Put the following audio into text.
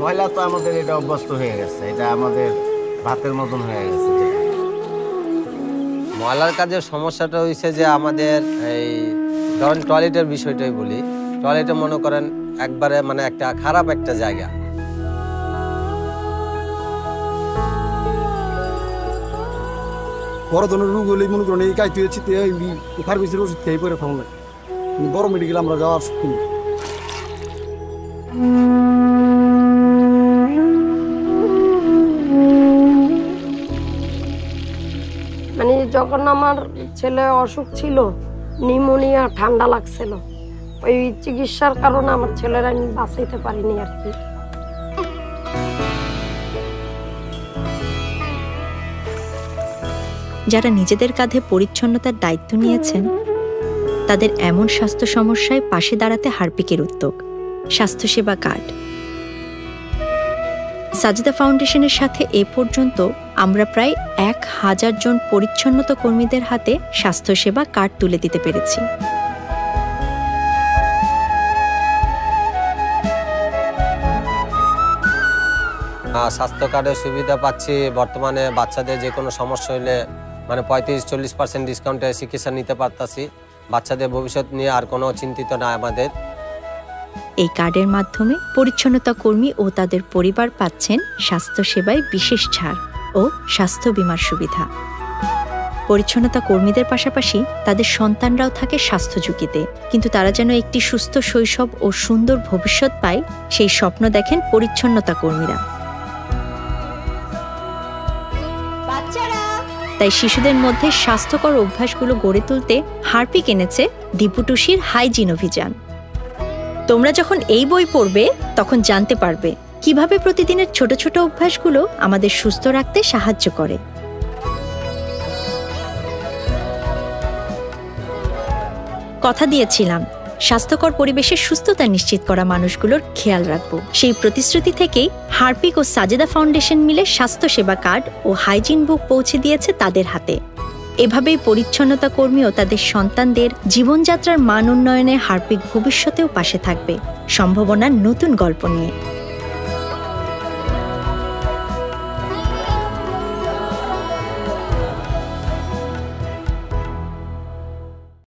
ময়লা তো আমাদের এটা অভ্যস্ত হয়ে গেছে, এটা আমাদের ভাতের মতন হয়ে গেছে। ময়লার কাজের সমস্যাটা হয়েছে যে আমাদের এই ধরেন টয়লেটের বিষয়টাই বলি, টয়লেটে মনে করেন একবারে মানে একটা খারাপ একটা জায়গা। বড় ধরনের রোগ হলে মনে করেন এই কাইতে ফার্মেসির ওষুধ খেয়ে পরে খাওয়া লাগে, বড় মেডিকেল আমরা যাওয়ার শক্তি নেই। মানে যখন আমার ছেলে অসুখ ছিল, নিউমোনিয়া, ঠান্ডা লাগছিল, ওই চিকিৎসার কারণে আমার ছেলের আমি বাঁচাইতে পারিনি আর কি। যারা নিজেদের কাঁধে পরিচ্ছন্নতার দায়িত্ব নিয়েছেন তাদের এমন স্বাস্থ্য সমস্যায় পাশে দাঁড়াতে হারপিকের উদ্যোগ স্বাস্থ্যসেবা কার্ড। সাজেদা ফাউন্ডেশনের সাথে এ পর্যন্ত আমরা প্রায় 1000 জন পরিচ্ছন্নতা কর্মীদের হাতে স্বাস্থ্যসেবা কার্ড তুলে দিতে পেরেছি। স্বাস্থ্য কার্ডের সুবিধা পাচ্ছি বর্তমানে। বাচ্চাদের যে কোনো সমস্যা হলে মানে 35-40% ডিসকাউন্টে চিকিৎসা নিতে পারতাছি। বাচ্চাদের ভবিষ্যৎ নিয়ে আর কোনো চিন্তিত না আমাদের। এই কার্ডের মাধ্যমে পরিচ্ছন্নতা কর্মী ও তাদের পরিবার পাচ্ছেন স্বাস্থ্যসেবায় বিশেষ ছাড় ও স্বাস্থ্য বীমার সুবিধা। পরিচ্ছন্নতা কর্মীদের পাশাপাশি তাদের সন্তানরাও থাকে স্বাস্থ্য ঝুঁকিতে, কিন্তু তারা যেন একটি সুস্থ শৈশব ও সুন্দর ভবিষ্যৎ পায় সেই স্বপ্ন দেখেন পরিচ্ছন্নতা কর্মীরা। তাই শিশুদের মধ্যে স্বাস্থ্যকর অভ্যাসগুলো গড়ে তুলতে হারপিক এনেছে দীপুটুসির হাইজিন অভিযান। তোমরা যখন এই বই পড়বে তখন জানতে পারবে কিভাবে প্রতিদিনের ছোট ছোট অভ্যাসগুলো আমাদের সুস্থ রাখতে সাহায্য করে। কথা দিয়েছিলাম স্বাস্থ্যকর পরিবেশে সুস্থতা নিশ্চিত করা মানুষগুলোর খেয়াল রাখবো। সেই প্রতিশ্রুতি থেকেই হারপিক ও সাজেদা ফাউন্ডেশন মিলে স্বাস্থ্যসেবা কার্ড ও হাইজিন বুক পৌঁছে দিয়েছে তাদের হাতে। এভাবেই পরিচ্ছন্নতা কর্মী ও তাদের সন্তানদের জীবনযাত্রার মান উন্নয়নে হারপিক ভবিষ্যতেও পাশে থাকবে সম্ভাবনার নতুন গল্প নিয়ে।